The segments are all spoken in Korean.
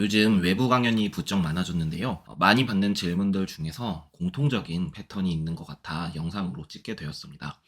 요즘 외부 강연이 부쩍 많아졌는데요. 많이 받는 질문들 중에서 공통적인 패턴이 있는 것 같아 영상으로 찍게 되었습니다.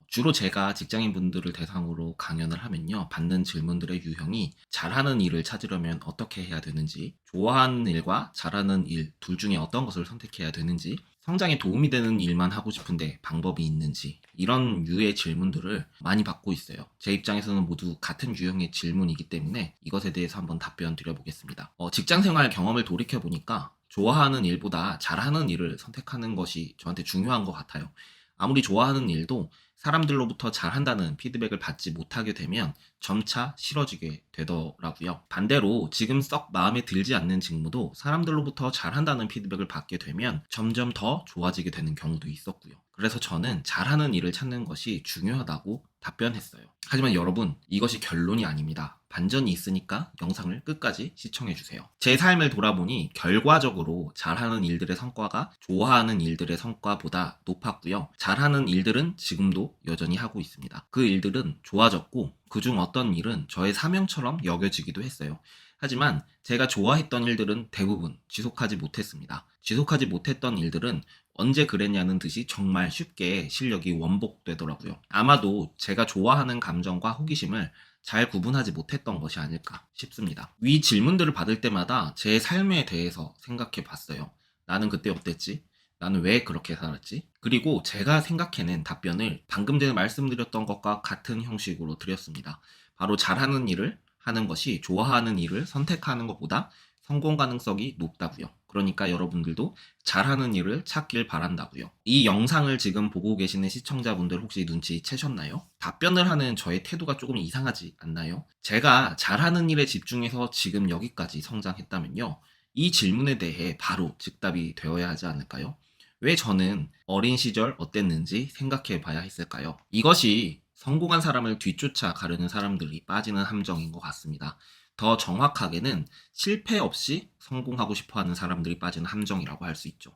주로 제가 직장인분들을 대상으로 강연을 하면요. 받는 질문들의 유형이 잘하는 일을 찾으려면 어떻게 해야 되는지, 좋아하는 일과 잘하는 일 둘 중에 어떤 것을 선택해야 되는지, 성장에 도움이 되는 일만 하고 싶은데 방법이 있는지, 이런 유의 질문들을 많이 받고 있어요. 제 입장에서는 모두 같은 유형의 질문이기 때문에 이것에 대해서 한번 답변 드려보겠습니다. 직장생활 경험을 돌이켜보니까 좋아하는 일보다 잘하는 일을 선택하는 것이 저한테 중요한 것 같아요. 아무리 좋아하는 일도 사람들로부터 잘한다는 피드백을 받지 못하게 되면 점차 싫어지게 되더라고요. 반대로 지금 썩 마음에 들지 않는 직무도 사람들로부터 잘한다는 피드백을 받게 되면 점점 더 좋아지게 되는 경우도 있었고요. 그래서 저는 잘하는 일을 찾는 것이 중요하다고 답변했어요. 하지만 여러분, 이것이 결론이 아닙니다. 반전이 있으니까 영상을 끝까지 시청해주세요. 제 삶을 돌아보니 결과적으로 잘하는 일들의 성과가 좋아하는 일들의 성과보다 높았고요. 잘하는 일들은 지금도 여전히 하고 있습니다. 그 일들은 좋아졌고 그중 어떤 일은 저의 사명처럼 여겨지기도 했어요. 하지만 제가 좋아했던 일들은 대부분 지속하지 못했습니다. 지속하지 못했던 일들은 언제 그랬냐는 듯이 정말 쉽게 실력이 원복되더라고요. 아마도 제가 좋아하는 감정과 호기심을 잘 구분하지 못했던 것이 아닐까 싶습니다. 위 질문들을 받을 때마다 제 삶에 대해서 생각해 봤어요. 나는 그때 어땠지? 나는 왜 그렇게 살았지? 그리고 제가 생각해낸 답변을 방금 전에 말씀드렸던 것과 같은 형식으로 드렸습니다. 바로 잘하는 일을 하는 것이 좋아하는 일을 선택하는 것보다 성공 가능성이 높다고요. 그러니까 여러분들도 잘하는 일을 찾길 바란다고요. 이 영상을 지금 보고 계시는 시청자분들 혹시 눈치채셨나요? 답변을 하는 저의 태도가 조금 이상하지 않나요? 제가 잘하는 일에 집중해서 지금 여기까지 성장했다면요. 이 질문에 대해 바로 즉답이 되어야 하지 않을까요? 왜 저는 어린 시절 어땠는지 생각해 봐야 했을까요? 이것이 성공한 사람을 뒤쫓아 가려는 사람들이 빠지는 함정인 것 같습니다. 더 정확하게는 실패 없이 성공하고 싶어 하는 사람들이 빠지는 함정이라고 할 수 있죠.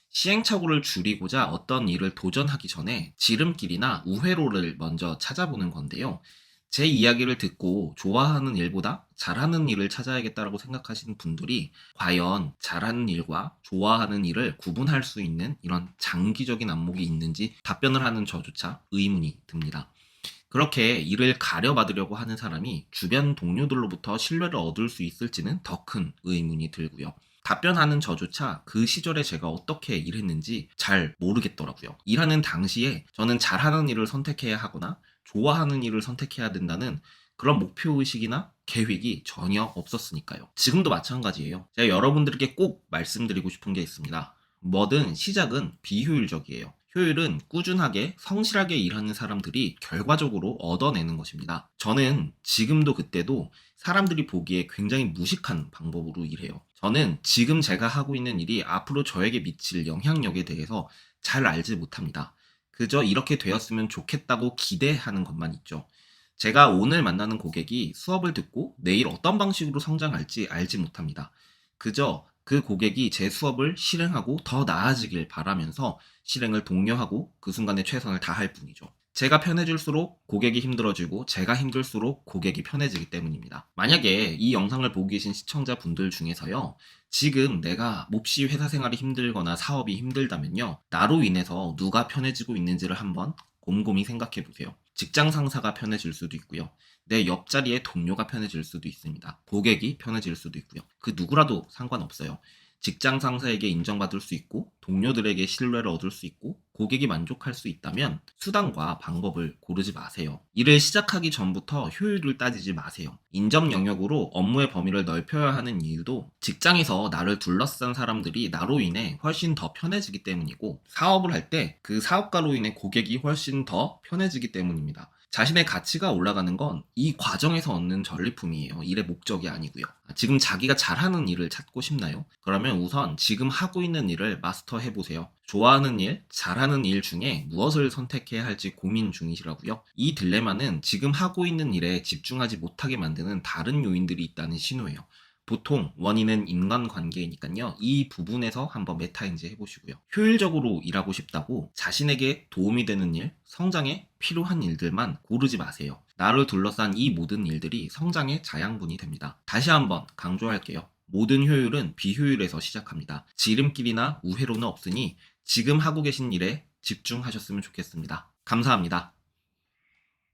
시행착오를 줄이고자 어떤 일을 도전하기 전에 지름길이나 우회로를 먼저 찾아보는 건데요. 제 이야기를 듣고 좋아하는 일보다 잘하는 일을 찾아야겠다라고 생각하시는 분들이 과연 잘하는 일과 좋아하는 일을 구분할 수 있는 이런 장기적인 안목이 있는지 답변을 하는 저조차 의문이 듭니다. 그렇게 일을 가려받으려고 하는 사람이 주변 동료들로부터 신뢰를 얻을 수 있을지는 더 큰 의문이 들고요. 답변하는 저조차 그 시절에 제가 어떻게 일했는지 잘 모르겠더라고요. 일하는 당시에 저는 잘하는 일을 선택해야 하거나 좋아하는 일을 선택해야 된다는 그런 목표의식이나 계획이 전혀 없었으니까요. 지금도 마찬가지예요. 제가 여러분들에게 꼭 말씀드리고 싶은 게 있습니다. 뭐든 시작은 비효율적이에요. 효율은 꾸준하게 성실하게 일하는 사람들이 결과적으로 얻어내는 것입니다. 저는 지금도 그때도 사람들이 보기에 굉장히 무식한 방법으로 일해요. 저는 지금 제가 하고 있는 일이 앞으로 저에게 미칠 영향력에 대해서 잘 알지 못합니다. 그저 이렇게 되었으면 좋겠다고 기대하는 것만 있죠. 제가 오늘 만나는 고객이 수업을 듣고 내일 어떤 방식으로 성장할지 알지 못합니다. 그저 그 고객이 제 수업을 실행하고 더 나아지길 바라면서 실행을 독려하고 그 순간에 최선을 다할 뿐이죠. 제가 편해질수록 고객이 힘들어지고 제가 힘들수록 고객이 편해지기 때문입니다. 만약에 이 영상을 보고 계신 시청자분들 중에서요. 지금 내가 몹시 회사 생활이 힘들거나 사업이 힘들다면요. 나로 인해서 누가 편해지고 있는지를 한번 곰곰이 생각해 보세요. 직장 상사가 편해질 수도 있고요. 내 옆자리의 동료가 편해질 수도 있습니다. 고객이 편해질 수도 있고요. 그 누구라도 상관없어요. 직장 상사에게 인정받을 수 있고 동료들에게 신뢰를 얻을 수 있고 고객이 만족할 수 있다면 수단과 방법을 고르지 마세요. 일을 시작하기 전부터 효율을 따지지 마세요. 인접 영역으로 업무의 범위를 넓혀야 하는 이유도 직장에서 나를 둘러싼 사람들이 나로 인해 훨씬 더 편해지기 때문이고 사업을 할 때 그 사업가로 인해 고객이 훨씬 더 편해지기 때문입니다. 자신의 가치가 올라가는 건 이 과정에서 얻는 전리품이에요. 일의 목적이 아니고요. 지금 자기가 잘하는 일을 찾고 싶나요? 그러면 우선 지금 하고 있는 일을 마스터해 보세요. 좋아하는 일, 잘하는 일 중에 무엇을 선택해야 할지 고민 중이시라고요? 이 딜레마는 지금 하고 있는 일에 집중하지 못하게 만드는 다른 요인들이 있다는 신호예요. 보통 원인은 인간관계이니까요. 이 부분에서 한번 메타인지 해보시고요. 효율적으로 일하고 싶다고 자신에게 도움이 되는 일, 성장에 필요한 일들만 고르지 마세요. 나를 둘러싼 이 모든 일들이 성장의 자양분이 됩니다. 다시 한번 강조할게요. 모든 효율은 비효율에서 시작합니다. 지름길이나 우회로는 없으니 지금 하고 계신 일에 집중하셨으면 좋겠습니다. 감사합니다.